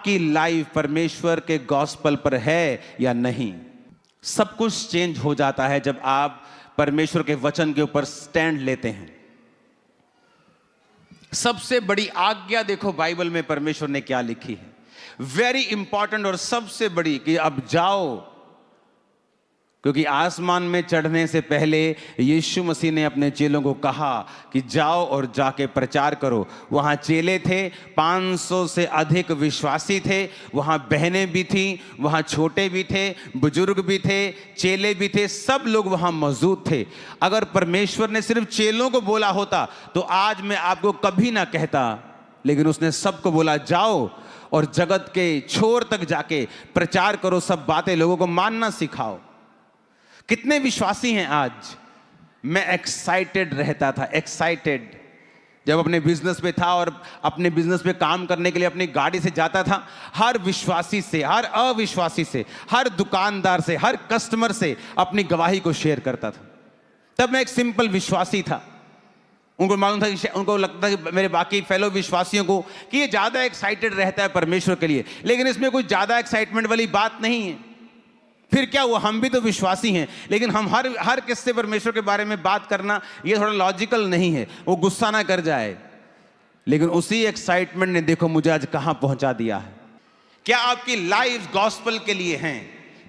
आपकी लाइफ परमेश्वर के गॉस्पल पर है या नहीं। सब कुछ चेंज हो जाता है जब आप परमेश्वर के वचन के ऊपर स्टैंड लेते हैं। सबसे बड़ी आज्ञा देखो बाइबल में परमेश्वर ने क्या लिखी है, वेरी इंपॉर्टेंट और सबसे बड़ी, कि अब जाओ। क्योंकि आसमान में चढ़ने से पहले यीशु मसीह ने अपने चेलों को कहा कि जाओ और जाके प्रचार करो। वहाँ चेले थे, 500 से अधिक विश्वासी थे, वहाँ बहनें भी थीं, वहाँ छोटे भी थे, बुजुर्ग भी थे, चेले भी थे, सब लोग वहाँ मौजूद थे। अगर परमेश्वर ने सिर्फ चेलों को बोला होता तो आज मैं आपको कभी ना कहता, लेकिन उसने सबको बोला जाओ और जगत के छोर तक जाके प्रचार करो, सब बातें लोगों को मानना सिखाओ। कितने विश्वासी हैं आज? मैं एक्साइटेड रहता था, एक्साइटेड जब अपने बिजनेस पे था और अपने बिजनेस पे काम करने के लिए अपनी गाड़ी से जाता था। हर विश्वासी से, हर अविश्वासी से, हर दुकानदार से, हर कस्टमर से अपनी गवाही को शेयर करता था। तब मैं एक सिंपल विश्वासी था। उनको मालूम था, उनको लगता था कि मेरे बाकी फेलो विश्वासियों को कि ये ज़्यादा एक्साइटेड रहता है परमेश्वर के लिए, लेकिन इसमें कोई ज़्यादा एक्साइटमेंट वाली बात नहीं है। फिर क्या हुआ, हम भी तो विश्वासी हैं, लेकिन हम हर किस्से परमेश्वर के बारे में बात करना ये थोड़ा लॉजिकल नहीं है, वो गुस्सा ना कर जाए। लेकिन उसी एक्साइटमेंट ने देखो मुझे आज कहां पहुंचा दिया है। क्या आपकी लाइफ गॉस्पल के लिए है?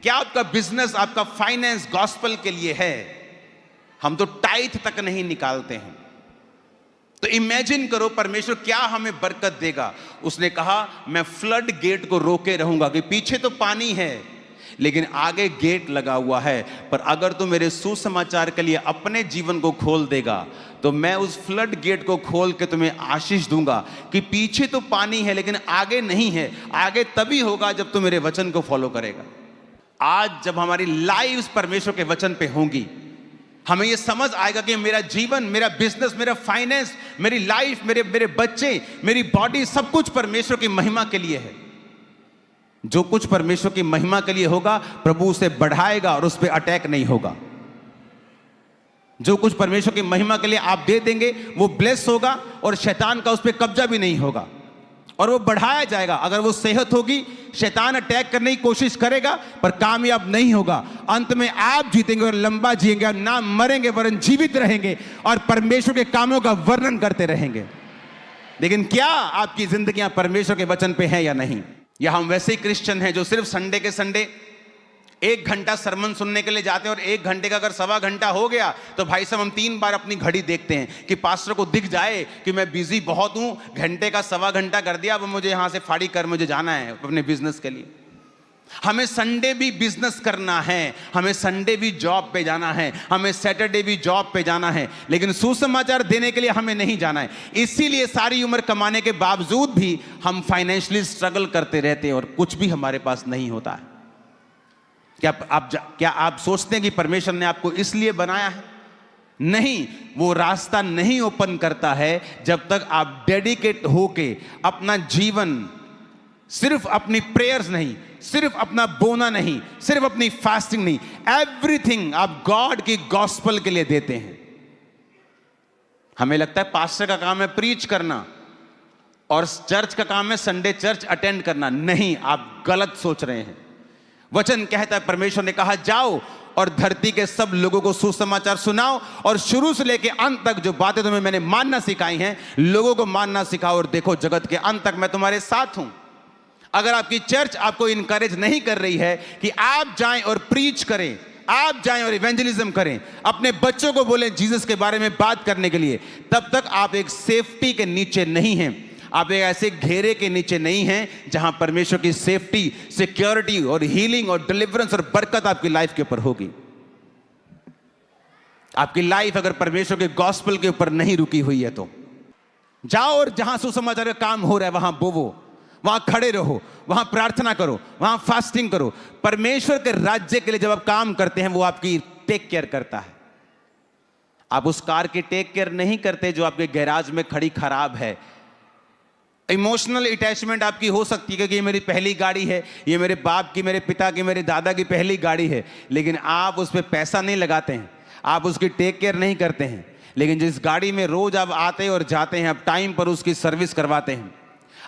क्या आपका बिजनेस, आपका फाइनेंस गॉस्पल के लिए है? हम तो टाइथ तक नहीं निकालते हैं। तो इमेजिन करो परमेश्वर क्या हमें बरकत देगा। उसने कहा मैं फ्लड गेट को रोके रहूंगा, कि पीछे तो पानी है लेकिन आगे गेट लगा हुआ है, पर अगर तू मेरे सुसमाचार के लिए अपने जीवन को खोल देगा तो मैं उस फ्लड गेट को खोल के तुम्हें आशीष दूंगा कि पीछे तो पानी है लेकिन आगे नहीं है। आगे तभी होगा जब तू मेरे वचन को फॉलो करेगा। आज जब हमारी लाइव्स परमेश्वर के वचन पे होंगी, हमें यह समझ आएगा कि मेरा जीवन, मेरा बिजनेस, मेरा फाइनेंस, मेरी लाइफ, मेरे बच्चे, मेरी बॉडी, सब कुछ परमेश्वर की महिमा के लिए है। जो कुछ परमेश्वर की महिमा के लिए होगा प्रभु उसे बढ़ाएगा और उस पर अटैक नहीं होगा। जो कुछ परमेश्वर की महिमा के लिए आप दे देंगे वो ब्लेस होगा और शैतान का उस पर कब्जा भी नहीं होगा और वो बढ़ाया जाएगा। अगर वो सेहत होगी, शैतान अटैक करने की कोशिश करेगा पर कामयाब नहीं होगा। अंत में आप जीतेंगे और लंबा जिएंगे और ना मरेंगे वरन जीवित रहेंगे और परमेश्वर के कामों का वर्णन करते रहेंगे। लेकिन क्या आपकी जिंदगियां परमेश्वर के वचन पे हैं या नहीं? या हम वैसे ही क्रिश्चियन हैं जो सिर्फ संडे के संडे 1 घंटा सरमन सुनने के लिए जाते हैं और 1 घंटे का अगर सवा घंटा हो गया तो भाई साहब हम 3 बार अपनी घड़ी देखते हैं कि पास्टर को दिख जाए कि मैं बिजी बहुत हूं, घंटे का सवा घंटा कर दिया, अब मुझे यहां से फाड़ी कर मुझे जाना है अपने बिजनेस के लिए। हमें संडे भी बिजनेस करना है, हमें संडे भी जॉब पे जाना है, हमें सैटरडे भी जॉब पे जाना है, लेकिन सुसमाचार देने के लिए हमें नहीं जाना है। इसीलिए सारी उम्र कमाने के बावजूद भी हम फाइनेंशियली स्ट्रगल करते रहते हैं और कुछ भी हमारे पास नहीं होता है। क्या आप सोचते हैं कि परमेश्वर ने आपको इसलिए बनाया है? नहीं, वो रास्ता नहीं ओपन करता है जब तक आप डेडिकेट होके अपना जीवन, सिर्फ अपनी प्रेयर्स नहीं, सिर्फ अपना बोना नहीं, सिर्फ अपनी फास्टिंग नहीं, एवरीथिंग आप गॉड की गॉस्पल के लिए देते हैं। हमें लगता है पास्टर का काम है प्रीच करना और चर्च का काम है संडे चर्च अटेंड करना। नहीं, आप गलत सोच रहे हैं। वचन कहता है, परमेश्वर ने कहा जाओ और धरती के सब लोगों को सुसमाचार सुनाओ और शुरू से लेकर अंत तक जो बातें तुम्हें मैंने मानना सिखाई हैं लोगों को मानना सिखाओ और देखो जगत के अंत तक मैं तुम्हारे साथ हूं। अगर आपकी चर्च आपको इनकरेज नहीं कर रही है कि आप जाएं और प्रीच करें, आप जाएं और इवेंजलिज्म करें, अपने बच्चों को बोलें जीसस के बारे में बात करने के लिए, तब तक आप एक सेफ्टी के नीचे नहीं हैं। आप एक ऐसे घेरे के नीचे नहीं हैं जहां परमेश्वर की सेफ्टी, सिक्योरिटी और हीलिंग और डिलीवरेंस और बरकत आपकी लाइफ के ऊपर होगी। आपकी लाइफ अगर परमेश्वर के गॉस्पेल के ऊपर नहीं रुकी हुई है तो जाओ और जहां सुसमाचार का काम हो रहा है वहां बोवो, वहां खड़े रहो, वहां प्रार्थना करो, वहां फास्टिंग करो। परमेश्वर के राज्य के लिए जब आप काम करते हैं वो आपकी टेक केयर करता है। आप उस कार की टेक केयर नहीं करते जो आपके गैराज में खड़ी खराब है। इमोशनल अटैचमेंट आपकी हो सकती है कि ये मेरी पहली गाड़ी है, ये मेरे बाप की, मेरे पिता की, मेरे दादा की पहली गाड़ी है, लेकिन आप उस पर पैसा नहीं लगाते हैं, आप उसकी टेक केयर नहीं करते हैं। लेकिन जिस गाड़ी में रोज आप आते और जाते हैं, आप टाइम पर उसकी सर्विस करवाते हैं,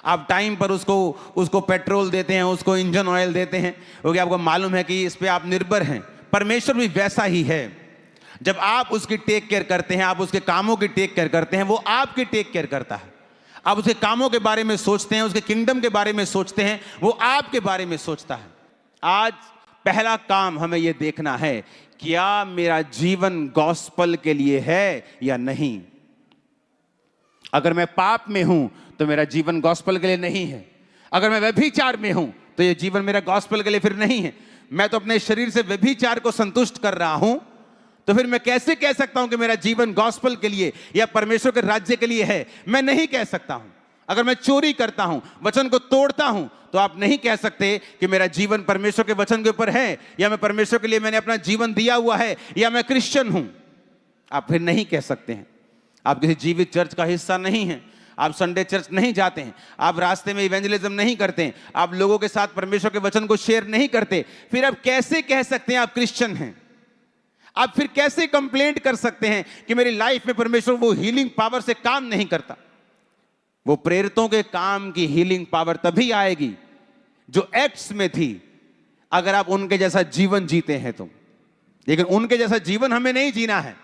आप टाइम पर उसको उसको पेट्रोल देते हैं, उसको इंजन ऑयल देते हैं, क्योंकि आपको मालूम है कि इस पे आप निर्भर हैं। परमेश्वर भी वैसा ही है। जब आप उसकी टेक केयर करते हैं, आप उसके कामों की टेक केयर करते हैं, वो आपकी टेक केयर करता है। आप उसके कामों के बारे में सोचते हैं, उसके किंगडम के बारे में सोचते हैं, वो आपके बारे में सोचता है। आज पहला काम हमें यह देखना है, क्या मेरा जीवन गॉस्पल के लिए है या नहीं। अगर मैं पाप में हूं तो मेरा जीवन गॉस्पल के लिए नहीं है। अगर मैं व्यभिचार में हूं तो यह जीवन मेरा गॉस्पल के लिए फिर नहीं है। मैं तो अपने शरीर से व्यभिचार को संतुष्ट कर रहा हूं, तो फिर मैं कैसे कह सकता हूं कि मेरा जीवन गॉस्पल के लिए या परमेश्वर के राज्य के लिए है। मैं नहीं कह सकता हूं। अगर मैं चोरी करता हूं, वचन को तोड़ता हूं, तो आप नहीं कह सकते कि मेरा जीवन परमेश्वर के वचन के ऊपर है, या मैं परमेश्वर के लिए मैंने अपना जीवन दिया हुआ है, या मैं क्रिश्चियन हूं। आप फिर नहीं कह सकते हैं। आप किसी जीवित चर्च का हिस्सा नहीं हैं, आप संडे चर्च नहीं जाते हैं, आप रास्ते में इवेंजलिज्म नहीं करते हैं, आप लोगों के साथ परमेश्वर के वचन को शेयर नहीं करते, फिर आप कैसे कह सकते हैं आप क्रिश्चियन हैं। आप फिर कैसे कंप्लेंट कर सकते हैं कि मेरी लाइफ में परमेश्वर वो हीलिंग पावर से काम नहीं करता। वो प्रेरितों के काम की हीलिंग पावर तभी आएगी जो एक्ट्स में थी, अगर आप उनके जैसा जीवन जीते हैं तो। लेकिन उनके जैसा जीवन हमें नहीं जीना है।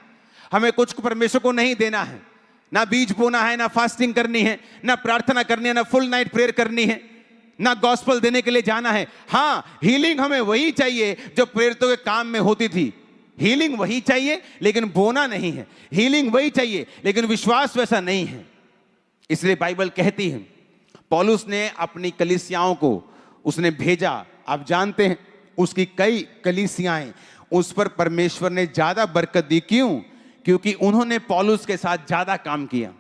हमें कुछ परमेश्वर को नहीं देना है, ना बीज बोना है, ना फास्टिंग करनी है, ना प्रार्थना करनी है, ना फुल नाइट प्रेयर करनी है, ना गॉस्पल देने के लिए जाना है। हां, हीलिंग हमें वही चाहिए जो प्रेरितों के काम में होती थी। हीलिंग वही चाहिए, लेकिन बोना नहीं है। हीलिंग वही चाहिए, लेकिन विश्वास वैसा नहीं है। इसलिए बाइबल कहती है, पौलुस ने अपनी कलीसियाओं को उसने भेजा। आप जानते हैं उसकी कई कलीसियाएं, उस पर परमेश्वर ने ज्यादा बरकत दी। क्यों? क्योंकि उन्होंने पौलुस के साथ ज्यादा काम किया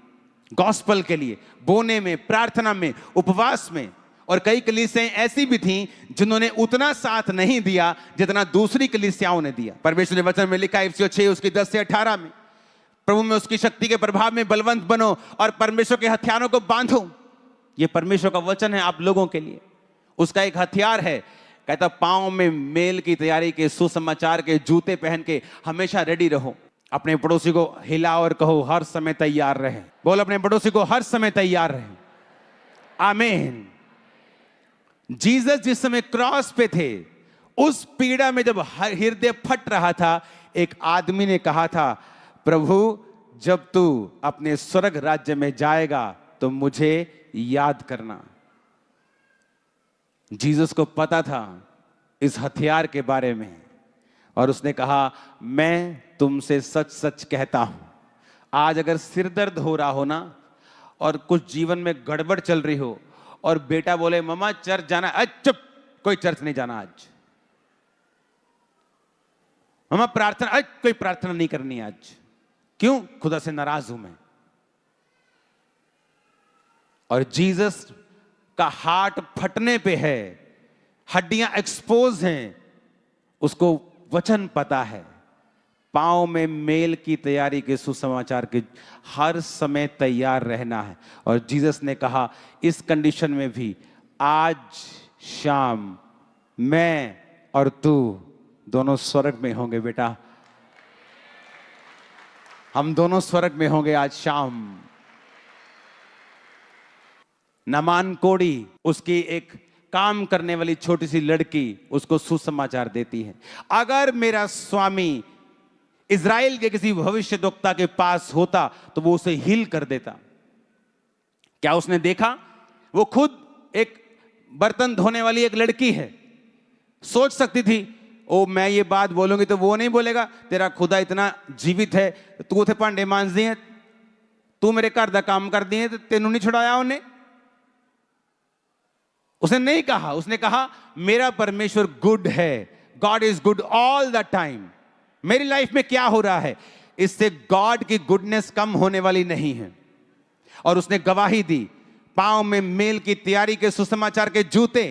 गॉस्पल के लिए, बोने में, प्रार्थना में, उपवास में। और कई कलीसियाएं ऐसी भी थीं जिन्होंने उतना साथ नहीं दिया जितना दूसरी कलीसियाओं ने दिया। परमेश्वर ने वचन में लिखा है इफिसियों 6 उसकी 10 से 18 में, प्रभु में उसकी शक्ति के प्रभाव में बलवंत बनो और परमेश्वर के हथियारों को बांधो। यह परमेश्वर का वचन है आप लोगों के लिए। उसका एक हथियार है, कहता पांव में मेल की तैयारी के सुसमाचार के जूते पहन के हमेशा रेडी रहो। अपने पड़ोसी को हिलाओ और कहो हर समय तैयार रहे। बोल अपने पड़ोसी को हर समय तैयार रहे। आमीन। जीसस जिस समय क्रॉस पे थे, उस पीड़ा में जब हृदय फट रहा था, एक आदमी ने कहा था, प्रभु जब तू अपने स्वर्ग राज्य में जाएगा तो मुझे याद करना। जीसस को पता था इस हथियार के बारे में, और उसने कहा मैं तुमसे सच सच कहता हूं, आज अगर सिर दर्द हो रहा हो ना, और कुछ जीवन में गड़बड़ चल रही हो, और बेटा बोले मम्मा चर्च जाना, आज चुप, कोई चर्च नहीं जाना आज। मम्मा प्रार्थना, आज कोई प्रार्थना नहीं करनी आज। क्यों? खुदा से नाराज हूं मैं। और जीसस का हार्ट फटने पे है, हड्डियां एक्सपोज हैं, उसको वचन पता है। पांव में मेल की तैयारी के सुसमाचार के हर समय तैयार रहना है। और जीसस ने कहा इस कंडीशन में भी आज शाम मैं और तू दोनों स्वर्ग में होंगे बेटा। हम दोनों स्वर्ग में होंगे आज शाम। नमान कोड़ी, उसकी एक काम करने वाली छोटी सी लड़की, उसको सुसमाचार देती है, अगर मेरा स्वामी इज़राइल के किसी भविष्यद्वक्ता के पास होता तो वो उसे हील कर देता। क्या उसने देखा? वो खुद एक बर्तन धोने वाली एक लड़की है। सोच सकती थी ओ मैं ये बात बोलूंगी तो वो नहीं बोलेगा तेरा खुदा इतना जीवित है, तू उसे भांडे मांज दिए, तू मेरे घर का काम कर दिए, तो तेनू नहीं छुड़ाया उन्हें। उसने नहीं कहा, उसने कहा मेरा परमेश्वर गुड है, God is good all the time. मेरी लाइफ में क्या हो रहा है, इससे गॉड की गुडनेस कम होने वाली नहीं है। और उसने गवाही दी, पांव में मेल की तैयारी के सुसमाचार के जूते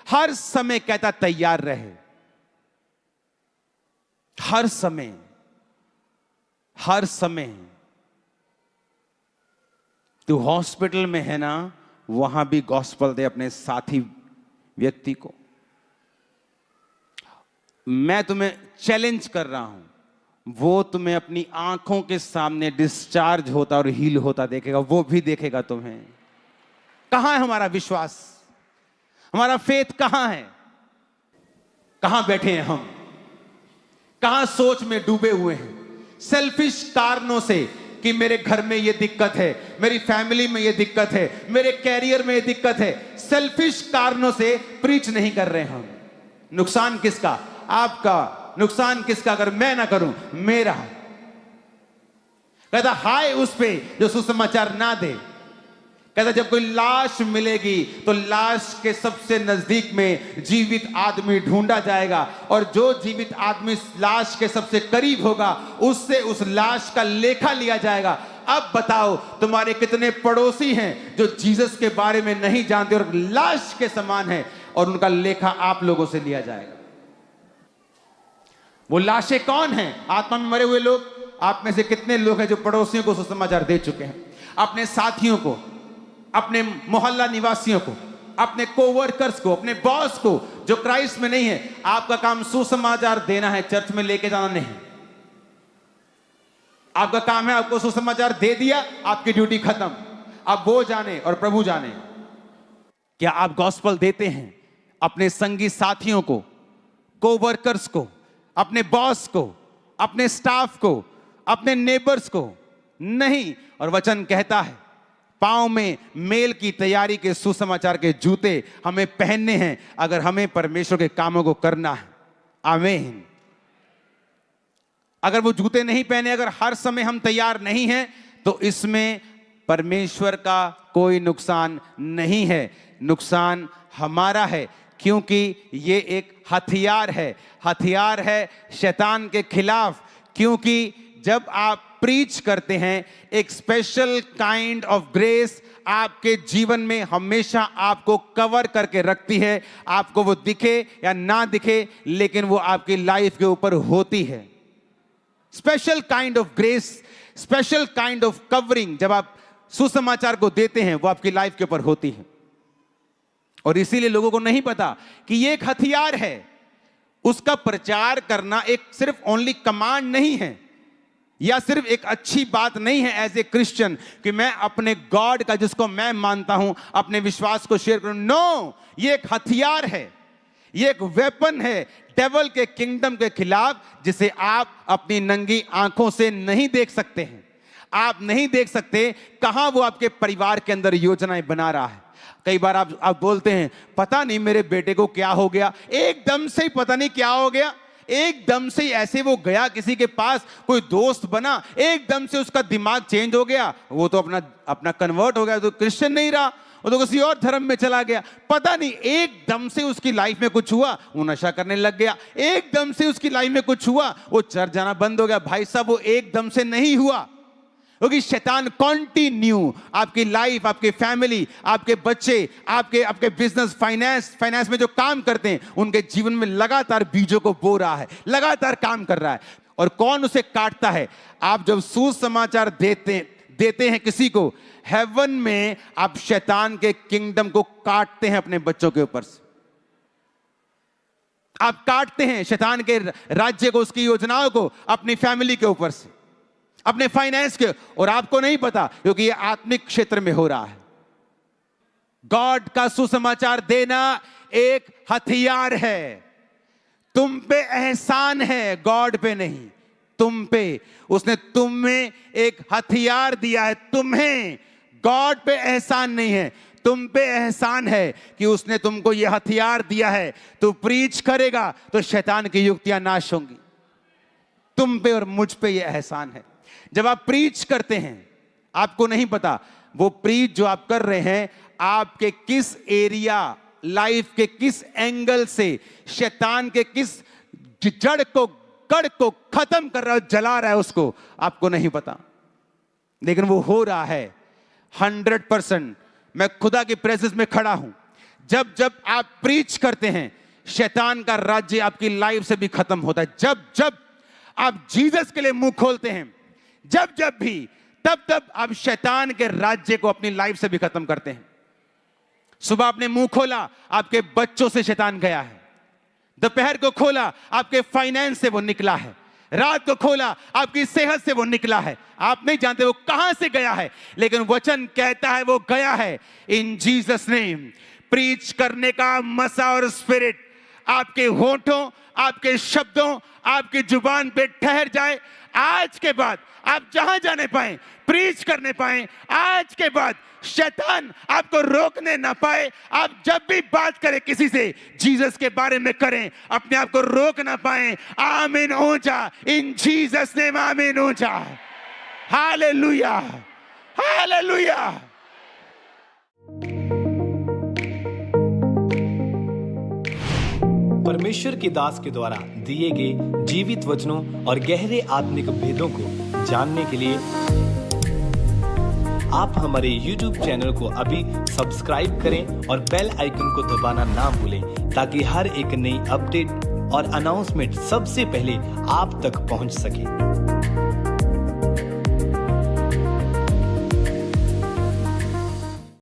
हर समय कहता तैयार रहे। हर समय, हर समय। तू हॉस्पिटल में है ना, वहां भी गॉस्पल दे अपने साथी व्यक्ति को। मैं तुम्हें चैलेंज कर रहा हूं, वो तुम्हें अपनी आंखों के सामने डिस्चार्ज होता और हील होता देखेगा, वो भी देखेगा तुम्हें। कहां है हमारा विश्वास? हमारा फेथ कहां है? कहां बैठे हैं हम? कहां सोच में डूबे हुए हैं? सेल्फिश कारणों से कि मेरे घर में ये दिक्कत है, मेरी फैमिली में ये दिक्कत है, मेरे कैरियर में ये दिक्कत है, सेल्फिश कारणों से प्रीच नहीं कर रहे हम। नुकसान किसका? आपका। नुकसान किसका? अगर मैं ना करूं, मेरा। कहता हाय उस पे जो सुसमाचार ना दे। कहता जब कोई लाश मिलेगी तो लाश के सबसे नजदीक में जीवित आदमी ढूंढा जाएगा, और जो जीवित आदमी लाश के सबसे करीब होगा उससे उस लाश का लेखा लिया जाएगा। अब बताओ तुम्हारे कितने पड़ोसी हैं जो जीसस के बारे में नहीं जानते और लाश के समान है, और उनका लेखा आप लोगों से लिया जाएगा। वो लाशें कौन हैं? आत्मा में मरे हुए लोग। आप में से कितने लोग हैं जो पड़ोसियों को सुसमाचार दे चुके हैं? अपने साथियों को, अपने मोहल्ला निवासियों को, अपने कोवर्कर्स को, अपने बॉस को जो क्राइस्ट में नहीं है। आपका काम सुसमाचार देना है, चर्च में लेके जाना नहीं। आपका काम है, आपको सुसमाचार दे दिया, आपकी ड्यूटी खत्म। अब वो जाने और प्रभु जाने। क्या आप गॉस्पल देते हैं अपने संगी साथियों को, कोवर्कर्स को, अपने बॉस को, अपने स्टाफ को, अपने नेबर्स को? नहीं। और वचन कहता है पांव में मेल की तैयारी के सुसमाचार के जूते हमें पहनने हैं अगर हमें परमेश्वर के कामों को करना है। आमीन। अगर वो जूते नहीं पहने, अगर हर समय हम तैयार नहीं हैं, तो इसमें परमेश्वर का कोई नुकसान नहीं है। नुकसान हमारा है, क्योंकि ये एक हथियार है। हथियार है शैतान के खिलाफ। क्योंकि जब आप प्रीच करते हैं, एक स्पेशल काइंड ऑफ ग्रेस आपके जीवन में हमेशा आपको कवर करके रखती है। आपको वो दिखे या ना दिखे, लेकिन वो आपकी लाइफ के ऊपर होती है। Special kind of grace, special kind of covering जब आप सुसमाचार को देते हैं, वो आपकी लाइफ के ऊपर होती है। और इसीलिए लोगों को नहीं पता कि ये एक हथियार है। उसका प्रचार करना एक सिर्फ ओनली कमांड नहीं है, या सिर्फ एक अच्छी बात नहीं है एज ए क्रिश्चियन कि मैं अपने गॉड का, जिसको मैं मानता हूं, अपने विश्वास को शेयर करूं। नो, ये एक हथियार है, ये एक वेपन है डेविल के किंगडम के खिलाफ, जिसे आप अपनी नंगी आंखों से नहीं देख सकते हैं। आप नहीं देख सकते कहां वो आपके परिवार के अंदर योजनाएं बना रहा है। कई बार आप बोलते हैं पता नहीं मेरे बेटे को क्या हो गया, एकदम से ही पता नहीं क्या हो गया, एकदम से ऐसे वो गया किसी के पास, कोई दोस्त बना, एकदम से उसका दिमाग चेंज हो गया, वो तो अपना कन्वर्ट हो गया, तो क्रिश्चियन नहीं रहा, वो तो किसी और धर्म में चला गया। पता नहीं एकदम से उसकी लाइफ में कुछ हुआ, वो नशा करने लग गया। एकदम से उसकी लाइफ में कुछ हुआ, वो चर्च जाना बंद हो गया। भाई साहब, वो एकदम से नहीं हुआ, क्योंकि शैतान कंटिन्यू आपकी लाइफ, आपकी फैमिली, आपके बच्चे, आपके बिजनेस, फाइनेंस में जो काम करते हैं, उनके जीवन में लगातार बीजों को बो रहा है, लगातार काम कर रहा है। और कौन उसे काटता है? आप जब सुसमाचार देते हैं किसी को, हेवन में आप शैतान के किंगडम को काटते हैं अपने बच्चों के ऊपर से। आप काटते हैं शैतान के राज्य को, उसकी योजनाओं को अपनी फैमिली के ऊपर से, अपने फाइनेंस के। और आपको नहीं पता, क्योंकि ये आत्मिक क्षेत्र में हो रहा है। गॉड का सुसमाचार देना एक हथियार है। तुम पे एहसान है, गॉड पे नहीं, तुम पे। उसने तुम में एक हथियार दिया है, तुम्हें। गॉड पे एहसान नहीं है, तुम पे एहसान है कि उसने तुमको यह हथियार दिया है। तू प्रीच करेगा तो शैतान की युक्तियां नाश होंगी। तुम पे और मुझ पे यह एहसान है। जब आप प्रीच करते हैं, आपको नहीं पता वो प्रीच जो आप कर रहे हैं, आपके किस एरिया, लाइफ के किस एंगल से शैतान के किस जड़ को, गढ़ को खत्म कर रहा है, जला रहा है, उसको आपको नहीं पता। लेकिन वो हो रहा है 100%। मैं खुदा की प्रेजेंस में खड़ा हूं। जब जब आप प्रीच करते हैं, शैतान का राज्य आपकी लाइफ से भी खत्म होता है। जब जब आप जीसस के लिए मुंह खोलते हैं, जब जब भी, तब तब आप शैतान के राज्य को अपनी लाइफ से भी खत्म करते हैं। सुबह आपने मुंह खोला, आपके बच्चों से शैतान गया है। दोपहर को खोला, आपके फाइनेंस से वो निकला है। रात को खोला, आपकी सेहत से वो निकला है। आप नहीं जानते वो कहां से गया है, लेकिन वचन कहता है वो गया है। इन जीसस नेम प्रीच करने का मसा और स्पिरिट आपके होठों, आपके शब्दों, आपकी जुबान पे ठहर जाए। आज के बाद आप जहां जाने पाए, प्रीच करने पाए। आज के बाद शैतान आपको रोकने ना पाए। आप जब भी बात करें किसी से, जीसस के बारे में करें, अपने आप को रोक ना पाए। आमीन ऊंचा, इन जीसस नेम आमीन ऊंचा। Hallelujah, hallelujah. परमेश्वर के दास के द्वारा दिए गए जीवित वचनों और गहरे आत्मिक भेदों को जानने के लिए आप हमारे YouTube चैनल को अभी सब्सक्राइब करें और बेल आइकन को दबाना ना भूलें, ताकि हर एक नई अपडेट और अनाउंसमेंट सबसे पहले आप तक पहुंच सके।